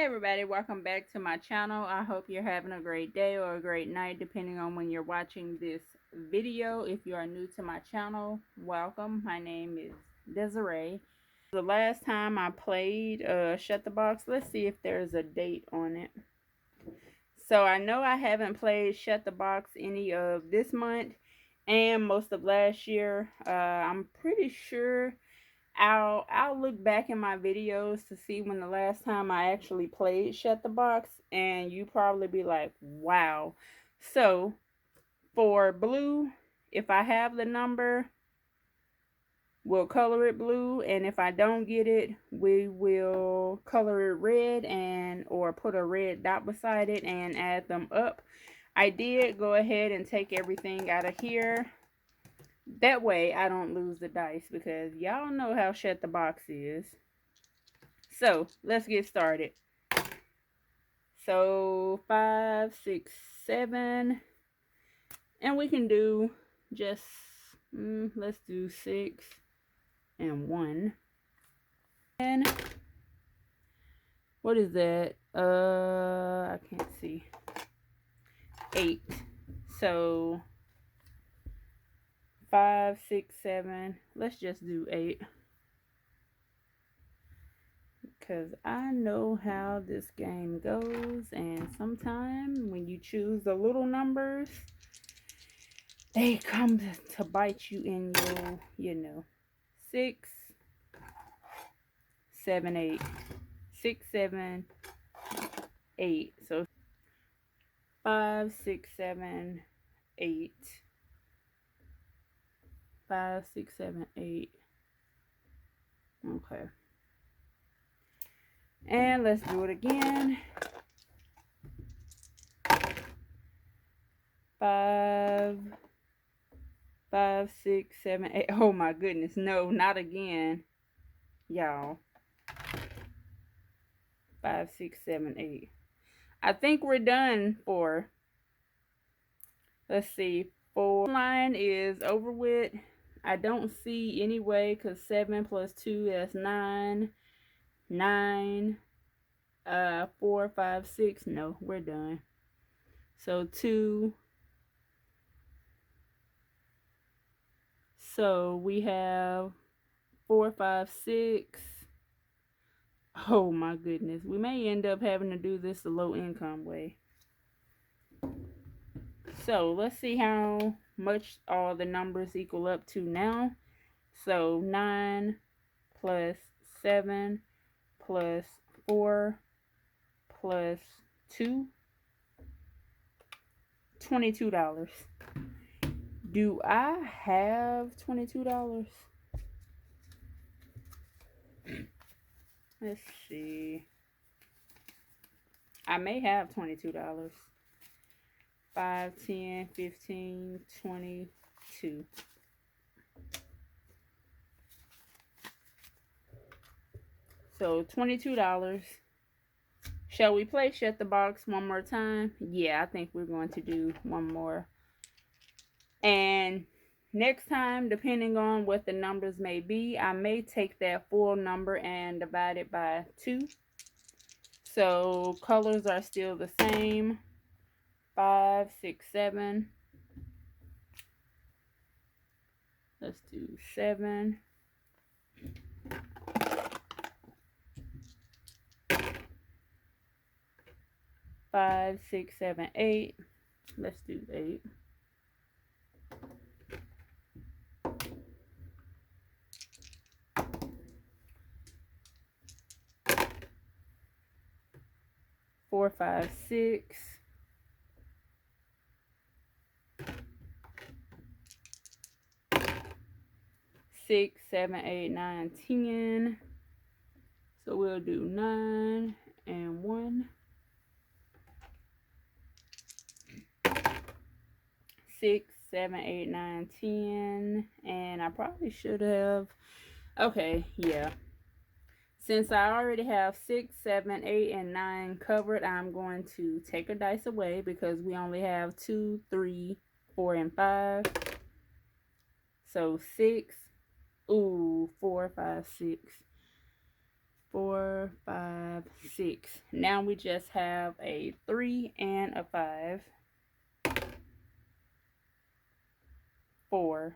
everybody, welcome back to my channel. I hope you're having a great day or a great night depending on when you're watching this video. If you are new to my channel, welcome. My name is Desiree. The last time I played Shut the Box, let's see if there's a date on it. So I know I haven't played Shut the Box any of this month and most of last year. I'm pretty sure I'll look back in my videos to see when the last time I actually played Shut the Box, and you probably be like, wow. So for blue, if I have the number, we'll color it blue, and if I don't get it, we will color it red and or put a red dot beside it and add them up. I did go ahead and take everything out of here. That way I don't lose the dice, because y'all know how Shut the Box is. So let's get started. So 5, 6, 7, and we can do just let's do 6 and 1. And what is that? I can't see. 8. So 5, 6, 7. Let's just do 8. Because I know how this game goes, and sometimes when you choose the little numbers, they come to bite you in your, you know. 6, 7, 8. 6, 7, 8. So 5, 6, 7, 8. 5, 6, 7, 8. Okay. And let's do it again. 5, 5, 6, 7, 8. Oh my goodness, no, not again, y'all. 5, 6, 7, 8. I think we're done for. Let's see. 4 line is over with. I don't see any way, because 7 plus 2, that's 9. 9. 4, 5, 6. No, we're done. So 2. So we have 4, 5, 6. Oh my goodness. We may end up having to do this the low income way. So let's see how much all the numbers equal up to now. So 9 plus 7 plus 4 plus 2. $22. Do I have $22? Let's see. I may have $22. 5, 10, 15, 22. So $22. Shall we play Shut the Box one more time? Yeah, I think we're going to do one more. And next time, depending on what the numbers may be, I may take that full number and divide it by 2. So colors are still the same. 5, 6, 7. Let's do 7. 5, 6, 7, 8. Let's do 8. 4, 5, 6. 6, 7, 8, 9, 10. So we'll do 9 and 1. 6, 7, 8, 9, 10. And I probably should have. Okay, yeah. Since I already have 6, 7, 8, and 9 covered, I'm going to take a dice away, because we only have 2, 3, 4, and 5. So 6. Ooh, 4, 5, 6. 4, 5, 6. Now we just have a 3 and a 5. 4.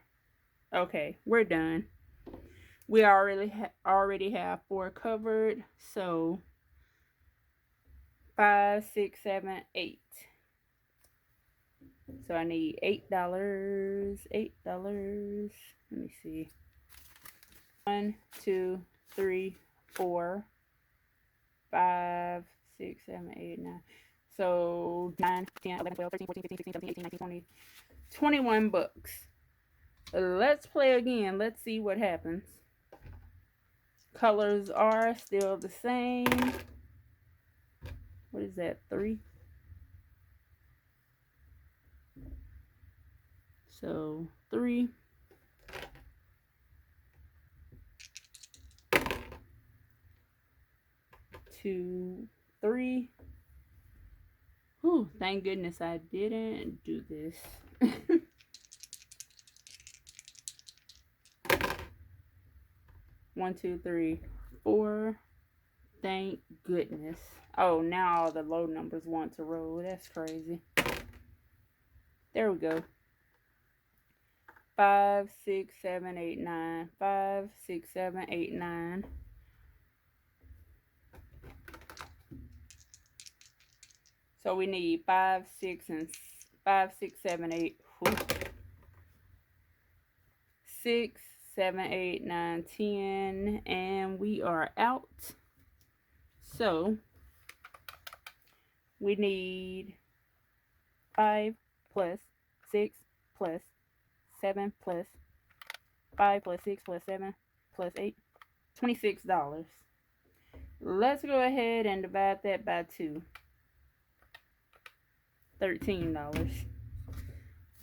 Okay, we're done. We already have 4 covered, so 5, 6, 7, 8. So I need $8. $8. Let me see. 1, 2, 3, 4, 5, 6, 7, 8, 9. So 9, 10, 11, 12, 13, 14, 15, 16, 17, 18, 19, 20, 21 bucks. Let's play again. Let's see what happens. Colors are still the same. What is that? 3. So 3. 2, 3. Whew, thank goodness I didn't do this. 1, 2, 3, 4. Thank goodness. Oh, now all the low numbers want to roll. That's crazy. There we go. 5, 6, 7, 8, 9. 5, 6, 7, 8, 9. So we need 5, 6, and 5, 6, 7, 8. 6, 7, 8, 9, 10, and we are out. So we need 5 plus 6 plus 7 plus 5 plus 6 plus 7 plus 8, $26. Let's go ahead and divide that by 2. $13.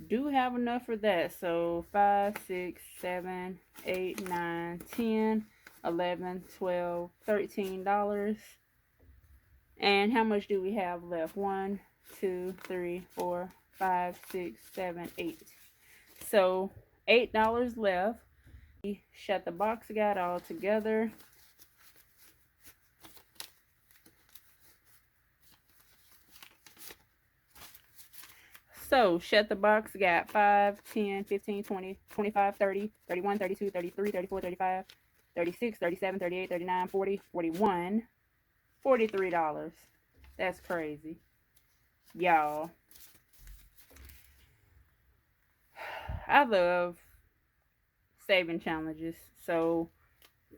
Do have enough for that. So 5, 6, 7, 8, 9, 10, 11, 12, $13. And how much do we have left? 1, 2, 3, 4, 5, 6, 7, 8. So $8 left. Shut the box guide all together. So shut the box got 5, 10, 15, 20, 25, 30, 31, 32, 33, 34, 35, 36, 37, 38, 39, 40, 41, $43. That's crazy. Y'all, I love saving challenges. So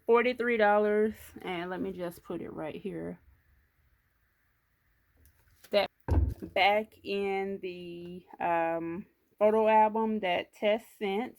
$43, and let me just put it right here. That back in the photo album that Tess sent,